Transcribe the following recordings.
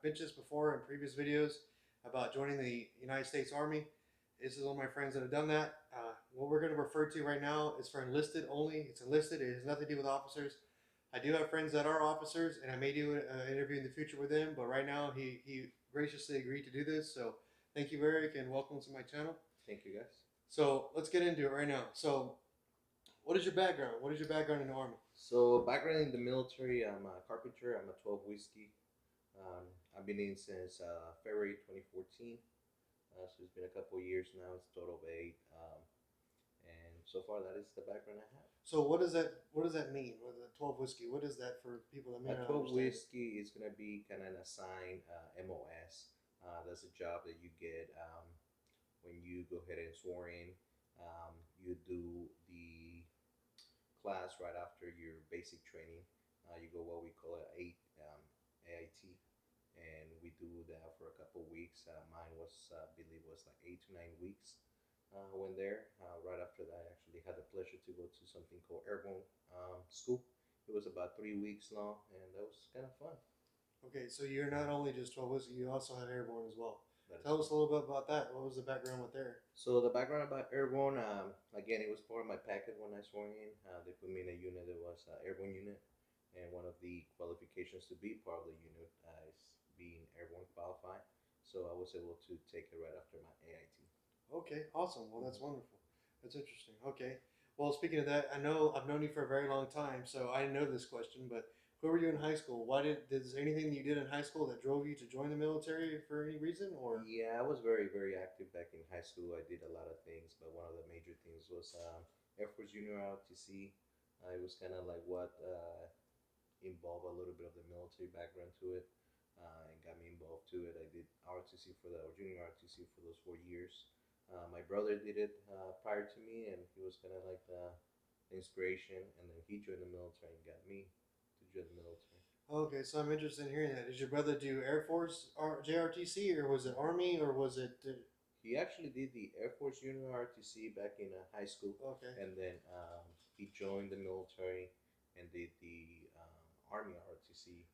mentioned this before in previous videos about joining the United States Army. This is all my friends that have done that. What we're going to refer to right now is for enlisted only. It's enlisted. It has nothing to do with officers. I do have friends that are officers, and I may do an interview in the future with them. But right now, he graciously agreed to do this. So thank you, Eric, and welcome to my channel. Thank you, guys. So let's get into it right now. So, what is your background? What is your background in the Army? So, background in the military, I'm a carpenter. I'm a 12 whiskey. I've been in since February 2014. So it's been a couple of years now. It's a total of 8. And so far, that is the background I have. So what does that mean? What the 12 whiskey? What is that for people that may A not 12 understand? whiskey is gonna be kind of an assigned MOS. That's a job that you get when you go ahead and swear in. You do the class right after your basic training. You go what we call AIT, and we do that for a couple weeks. Mine was, I believe, was like 8 to 9 weeks. When there, right after that, I actually had the pleasure to go to something called Airborne School. It was about 3 weeks long, and that was kind of fun. Okay, so you're not only just 12 whiskey, you also have airborne as well. That Tell is us a little bit about that. What was the background with there? So the background about Airborne, again, it was part of my packet when I sworn in. They put me in a unit that was Airborne unit, and one of the qualifications to be part of the unit is being Airborne qualified. So I was able to take it right after my AIT. Okay, awesome. Well, that's wonderful. That's interesting. Okay. Well, speaking of that, I know I've known you for a very long time, so I know this question. But who were you in high school? Why is there anything you did in high school that drove you to join the military for any reason, or? Yeah, I was very, very active back in high school. I did a lot of things, but one of the major things was Air Force Junior ROTC. It was kind of like what involved a little bit of the military background to it, and got me involved to it. I did ROTC for the or junior ROTC for those 4 years. My brother did it prior to me, and he was kind of like the inspiration. And then he joined the military and got me to join the military. Okay, so I'm interested in hearing that. Did your brother do Air Force JRTC, or was it Army, or was it? He actually did the Air Force Junior ROTC back in high school, Okay. and then he joined the military and did the Army ROTC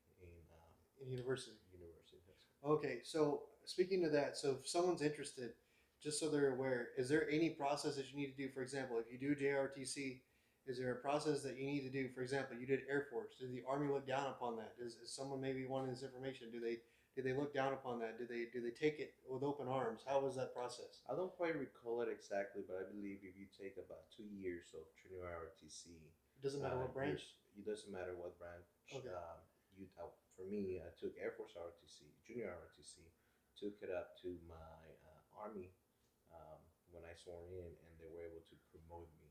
In university. university. Okay, so speaking of that, so if someone's interested, just so they're aware, is there any process that you need to do? For example, if you do JRTC, is there a process that you need to do? For example, you did Air Force. Does the Army look down upon that? Is someone maybe wanting this information? Do they look down upon that? Do they take it with open arms? How was that process? I don't quite recall it exactly, but I believe if you take about 2 years of junior ROTC, It doesn't matter what branch. it doesn't matter what branch. Okay. For me, I took Air Force ROTC, junior ROTC, took it up to my Army when I sworn in, and they were able to promote me.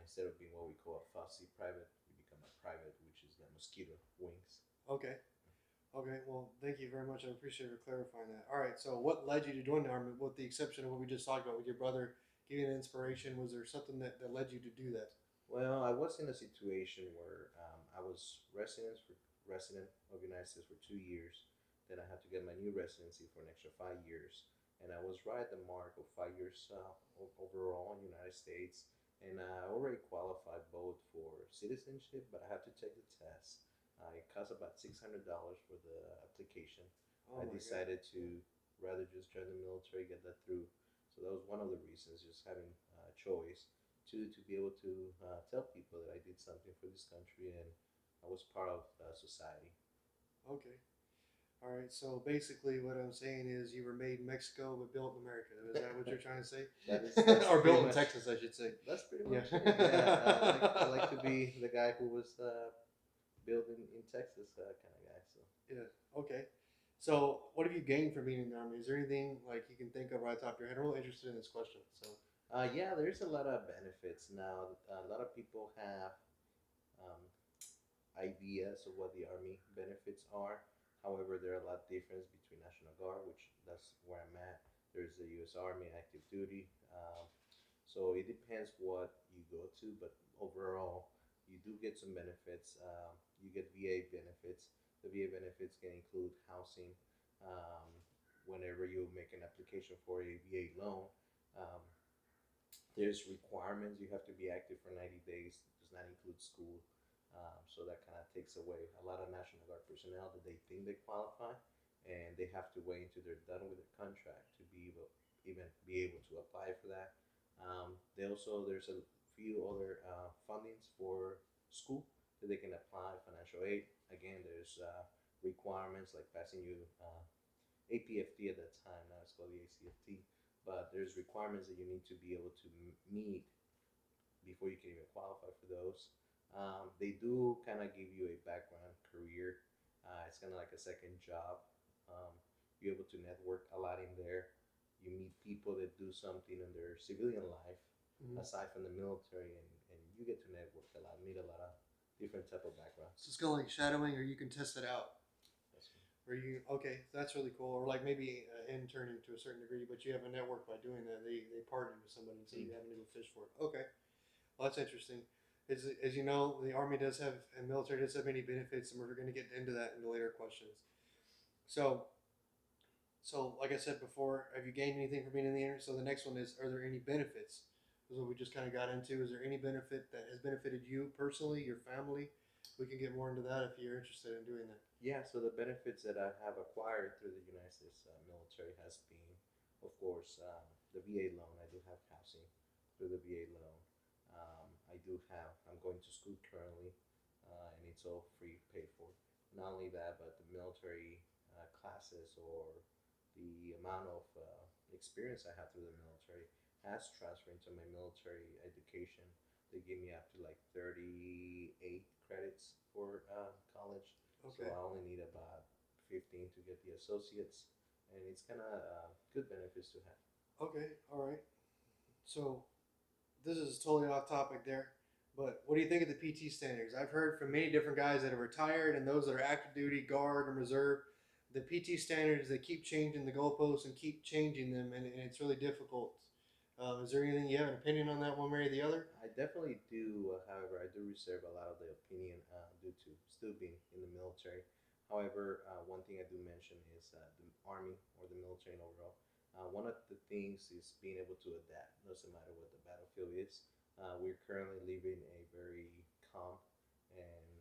Instead of being what we call a fussy private, you become a private, which is the mosquito wings. Okay. Okay. Well, thank you very much. I appreciate you clarifying that. All right. So, what led you to join the Army? With the exception of what we just talked about with your brother giving an inspiration, was there something that led you to do that? Well, I was in a situation where I was resident of the United States for 2 years. Then I had to get my new residency for an extra 5 years, and I was right at the mark of 5 years overall in the United States. And I already qualified both for citizenship, but I had to take the test. It cost about $600 for the application. Oh I my decided to rather just join the military, get that through. So that was one of the reasons, just having a choice to be able to tell people that I did something for this country and I was part of society. God. Okay. All right. So basically, what I'm saying is, you were made in Mexico but built in America. Is that what you're trying to say? That's Or pretty built in much Texas, I should say. that's pretty Yeah. much it. Yeah, I like to be the guy who was built in Texas kind of guy. So Yeah. Okay. So, what have you gained from being in the Army? Is there anything like you can think of right off the top of your head? I'm really interested in this question. So. yeah, there's a lot of benefits now. A lot of people have um, ideas of what the army benefits are. However, there are a lot of difference between National Guard, which that's where I'm at. There's the U.S. Army active duty. So it depends what you go to, but overall, you do get some benefits. You get VA benefits. The VA benefits can include housing. Um, Whenever you make an application for a VA loan, um, there's requirements. You have to be active for 90 days. Does not include school. So that kind of takes away a lot of National Guard personnel that they think they qualify, and they have to wait until they're done with their contract to be able to apply for that. There's a few other fundings for school that they can apply financial aid. Again, there's requirements like passing you APFT at that time. Now it's called the ACFT, but there's requirements that you need to be able to meet before you can even qualify for those. They do kind of give you a background career. It's kind of like a second job. Um, you're able to network a lot in there. You meet people that do something in their civilian life Mm-hmm. aside from the military, and you get to network a lot, meet a lot of different type of backgrounds. So it's kind of like shadowing, or you can test it out. That's Or you okay? That's really cool. Or like maybe interning to a certain degree, but you have a network by doing that. They partner with somebody, so you haven't to go fish for it. Okay, well that's interesting. As you know, the Army does have and military does have many benefits, and we're going to get into that in the later questions. So, like I said before, have you gained anything from being in the Army? So the next one is, are there any benefits? This is what we just kind of got into. Is there any benefit that has benefited you personally, your family? We can get more into that if you're interested in doing that. Yeah, so the benefits that I have acquired through the United States military has been, of course, the VA loan. I do have housing through the VA loan. I'm going to school currently, and it's all free, paid for. Not only that, but the military classes or the amount of experience I have through the military has transferred into my military education. They give me up to like 38 credits for college. So Okay. I only need about 15 to get the associates, and it's kind of good benefits to have. Okay. All right. So this is totally off topic there, but what do you think of the PT standards? I've heard from many different guys that are retired and those that are active duty, guard, and reserve. The PT standards, they keep changing the goalposts and keep changing them, and it's really difficult. Is there anything you have an opinion on that one way or the other? I definitely do. However, I do reserve a lot of the opinion due to still being in the military. However, one thing I do mention is the army or the military in overall. One of the things is being able to adapt. Doesn't matter what the battlefield is. We're currently living a very calm and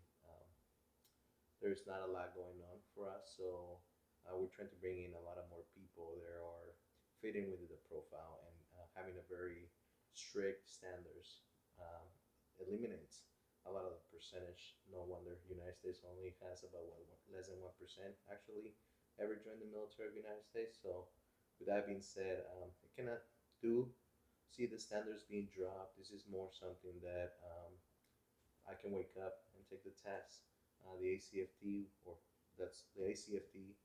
there's not a lot going on for us. So we're trying to bring in a lot of more people that are fitting with the profile and having a very strict standards eliminates a lot of the percentage. No wonder United States only has about less than 1% actually ever joined the military of the United States. So with that being said, I cannot do see the standards being dropped. This is more something that I can wake up and take the test. The ACFT or that's the ACFT.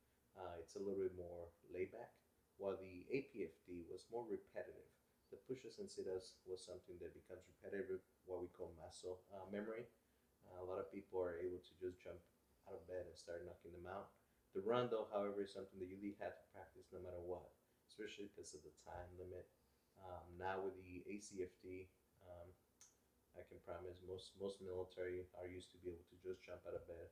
It's a little bit more laid back, while the APFT was more repetitive. The pushes and sit-ups was something that becomes repetitive, what we call muscle memory. A lot of people are able to just jump out of bed and start knocking them out. The run, though, however, is something that you really have to practice no matter what, especially because of the time limit. Now with the ACFT, um, I can promise most military are used to be able to just jump out of bed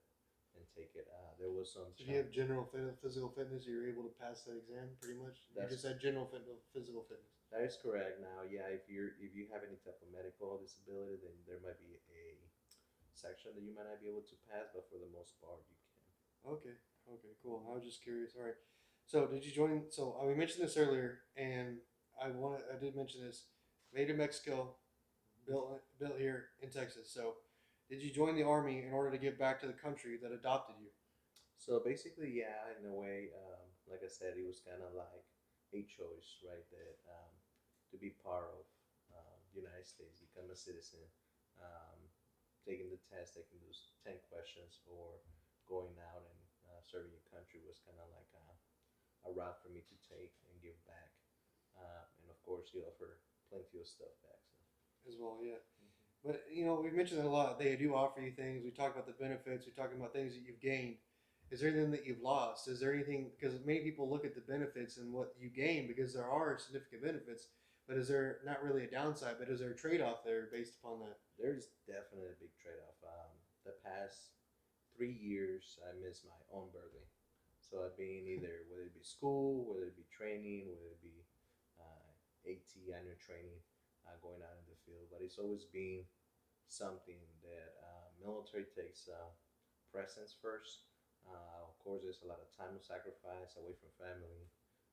and take it. There was some. So if you have general physical fitness, you're able to pass that exam pretty much. You just had general physical fitness. That is correct. Now, yeah, if you have any type of medical disability, then there might be a section that you might not be able to pass, but for the most part, you can. Okay. Okay. Cool. I was just curious. All right. So did you join? So we mentioned this earlier, and I did mention this. Made in Mexico, built here in Texas. So did you join the army in order to give back to the country that adopted you? So basically, yeah, in a way, like I said, it was kind of like a choice, right? That to be part of United States, become a citizen, um, taking the test, taking those 10 questions, or going out and serving your country was kind of like a route for me to take and give back. And of course, you offer plenty of stuff back. So. As well, yeah. Mm-hmm. But we've mentioned it a lot. They do offer you things. We talk about the benefits. We talk about things that you've gained. Is there anything that you've lost? Is there anything because many people look at the benefits and what you gain because there are significant benefits, but is there not really a downside? But is there a trade off there based upon that? There's definitely a big trade off. The past 3 years, I missed my own birthday. So I've been either whether it be school, whether it be training, whether it be AT annual training, going out in the field. But it's always been something that military takes precedence first. Of course, there's a lot of time sacrifice away from family.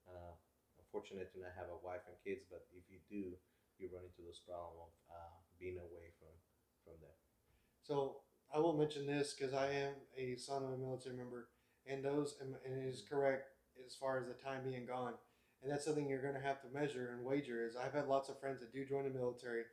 I'm fortunate to not have a wife and kids, but if you do, you run into this problem of being away from them. So I will mention this because I am a son of a military member, and and it is correct as far as the time being gone, and that's something you're going to have to measure and wager. Is I've had lots of friends that do join the military,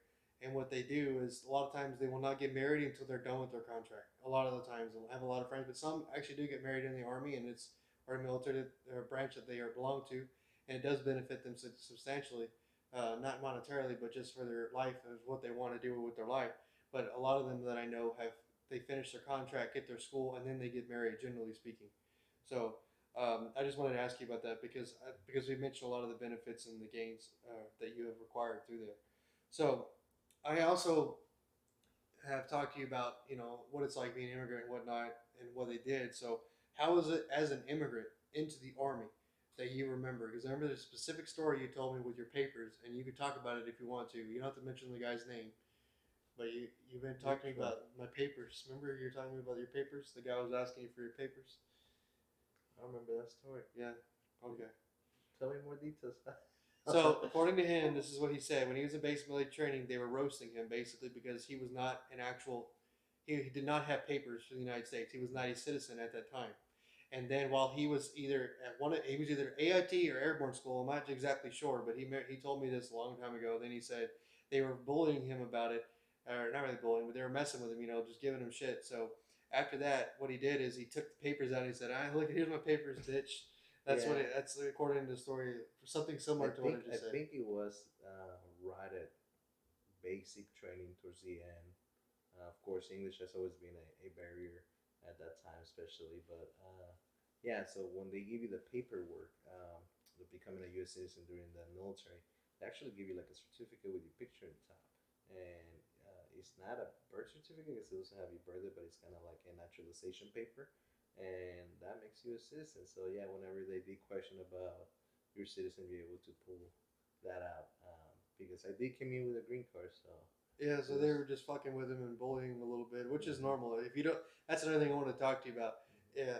and what they do is a lot of times they will not get married until they're done with their contract. A lot of the times they'll have a lot of friends, but some actually do get married in the army, and it's or military or branch that they are belong to, and it does benefit them substantially, not monetarily, but just for their life and what they want to do with their life. But a lot of them that I know have they finish their contract, get their school, and then they get married. Generally speaking, so I just wanted to ask you about that because we mentioned a lot of the benefits and the gains that you have required through there. So I also have talked to you about what it's like being an immigrant and whatnot and what they did. So how was it as an immigrant into the army that you remember? Because I remember the specific story you told me with your papers, and you could talk about it if you want to. You don't have to mention the guy's name, but you've been talking to Which me one? about my papers. Remember you're talking to me about your papers? The guy was asking you for your papers. I remember that story. Yeah. Okay. Tell me more details. So according to him, this is what he said. When he was in basic military training, they were roasting him basically because he was not an actual. He did not have papers for the United States. He was not a citizen at that time. And then while he was either at he was either AIT or airborne school. I'm not exactly sure, but he told me this a long time ago. Then he said they were bullying him about it, or not really bullying, but they were messing with him. Just giving him shit. So after that, what he did is he took the papers out. And he said, "Ah, look, here's my papers, bitch." That's what Yeah, it. That's according to the story. Something I similar to what I think I just said. think it was right at basic training towards the end. Of course, English has always been a barrier at that time, especially. But yeah, so when they give you the paperwork, of becoming a U.S. citizen during the military, they actually give you like a certificate with your picture on the top, and it's not a birth certificate because it doesn't have your birthday, but it's kind of like a naturalization paper, and that makes you a citizen. So yeah, whenever they did question about your citizen, be able to pull that out because I did come in with a green card, so Yeah, it so they was. were just fucking with him and bullying him a little bit, which is Mm-hmm. normal. If you don't, that's another thing I want to talk to you about. Yeah,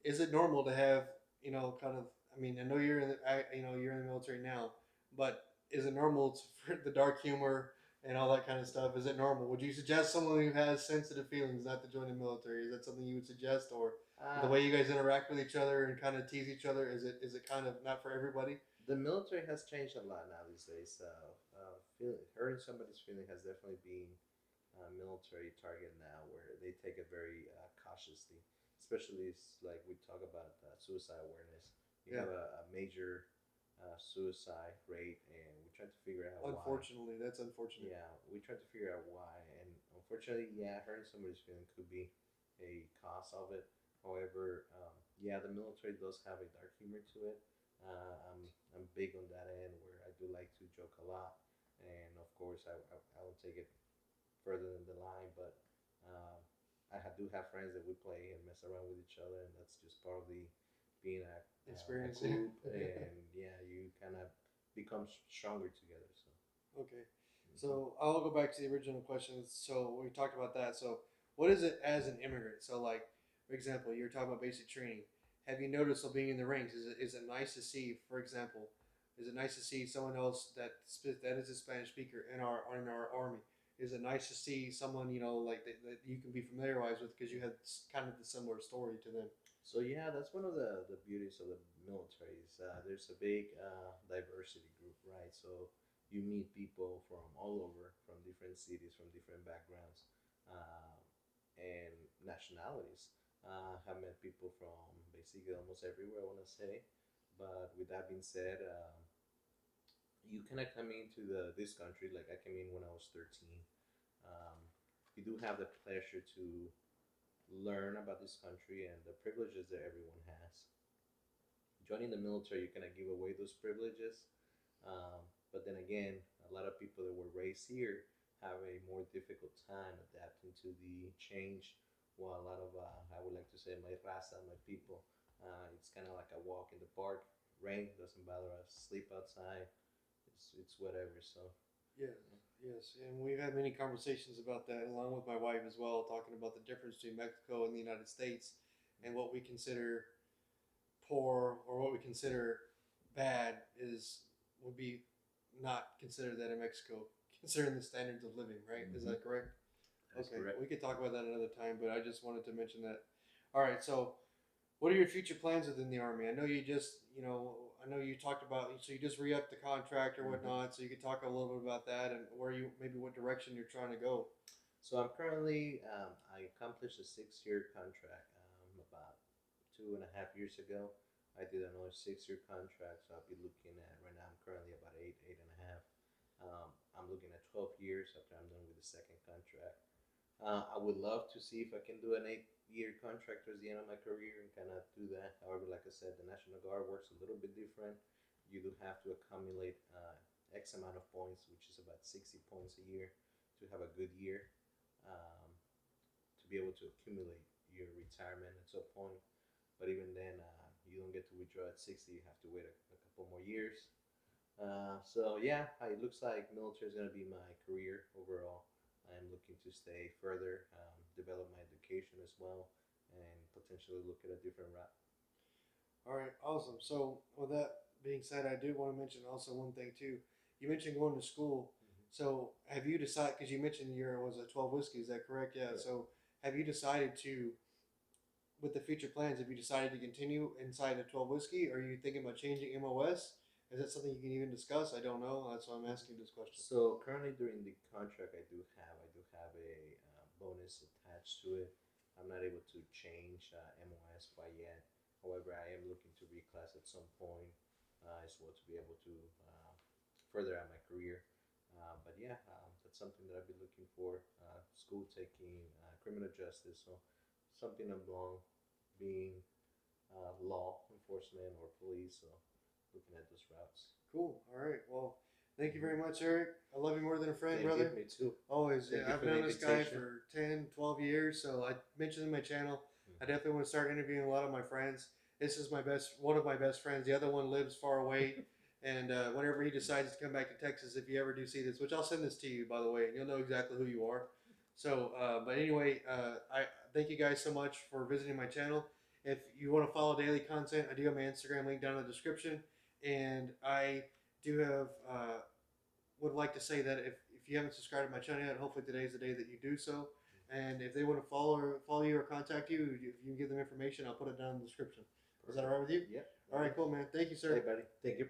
is it normal to have kind of? I mean, I know you're in you're in the military now, but is it normal for the dark humor and all that kind of stuff? Is it normal? Would you suggest someone who has sensitive feelings not to join the military? Is that something you would suggest, or the Uh, way you guys interact with each other and kind of tease each other? Is it kind of not for everybody? the military has changed a lot now these days. Hurting somebody's feeling has definitely been a military target now, where they take it very cautiously. Especially like we talk about suicide awareness. You Yeah, have a major suicide rate, and we're trying to figure out why. unfortunately, that's unfortunate. Yeah, we tried to figure out why, and unfortunately, yeah, hurting somebody's feeling could be a cause of it. However, yeah, the military does have a dark humor to it. I'm big on that end where I do like to joke a lot, and of course, I will take it further than the line. But um, do have friends that we play and mess around with each other, and that's just part of the being a Experience. group, and yeah, you kind of become stronger together. So. Okay. Mhm. So I'll go back to the original questions. So we talked about that. So what is it as an immigrant? So like, for example, you're talking about basic training. Have you noticed of being in the ranks? Is it nice to see, for example, is it nice to see someone else that is a Spanish speaker in our army? Is it nice to see someone like that you can be familiarized with because you had kind of the similar story to them? So yeah, that's one of the beauties of the military is there's a big diversity group, right? So you meet people from all over, from different cities, from different backgrounds, um, and nationalities. Have met people from basically almost everywhere, I want to say. But with that being said, you cannot come into this country like I came in when I was 13. Um, you do have the pleasure to learn about this country and the privileges that everyone has. Joining the military, you cannot give away those privileges. But then again, a lot of people that were raised here have a more difficult time adapting to the change. While a lot of, I would like to say, my raza, my people, it's kind of like a walk in the park. Rain doesn't bother us. Sleep outside. It's whatever. So Yes, yes, and we've had many conversations about that, along with my wife as well, talking about the difference between Mexico and the United States. and what we consider poor or what we consider bad would be not considered that in Mexico, considering the standards of living, right? Is that correct? That's Okay, correct. we could talk about that another time, but I just wanted to mention that. All right, so what are your future plans within the Army? I know you just, I know you talked about, so you just re-upped the contract or whatnot, so you could talk a little bit about that and maybe what direction you're trying to go. So I'm currently, I accomplished a 6 year contract about 2.5 years ago. I did another 6 year contract, so I'll be looking at right now. I'm currently about 8.5. I'm looking at 12 years after I'm done with the second contract. I would love to see if I can do an 8 year contract towards the end of my career and kind of do that. However, like I said, the National Guard works a little bit different. You do have to accumulate X amount of points, which is about 60 points a year, to have a good year, um, to be able to accumulate your retirement at some point. But even then, you don't get to withdraw at 60. You have to wait a couple more years. So yeah, it looks like military is going to be my career overall. I'm looking to stay further, develop my education as well, and potentially look at a different route. All right, awesome. So with that being said, I do want to mention also one thing too. You mentioned going to school. So have you decided? Because you mentioned your was a 12 whiskey. Is that correct? Yeah. Correct. So have you decided to, with the future plans, have you decided to continue inside the 12 whiskey? Or are you thinking about changing MOS? Is that something you can even discuss? I don't know. That's why I'm asking this question. So currently during the contract, I do have a bonus attached to it. I'm not able to change MOS quite yet. However, I am looking to reclass at some point as well to be able to further out my career. But yeah, that's something that I've been looking for. School taking, criminal justice, so something along being law enforcement or police. So looking at those routes. Cool. All right. Well, thank you very much, Eric. I love you more than a friend, Thank you. brother. Me too. Always. Thank Yeah, you I've for the known this guy invitation. for 10, 12 years. So I mentioned in my channel, I definitely want to start interviewing a lot of my friends. This is one of my best friends. The other one lives far away. And whenever he decides to come back to Texas, if you ever do see this, which I'll send this to you, by the way, and you'll know exactly who you are. So, but anyway, I thank you guys so much for visiting my channel. If you want to follow daily content, I do have my Instagram link down in the description. And I do have would like to say that if you haven't subscribed to my channel yet, hopefully today is the day that you do so. And if they want to follow you or contact you, if you can give them information, I'll put it down in the description. Is that all right with you? Yep. All right, cool, man. Thank you, sir. Hey, buddy. Thank you.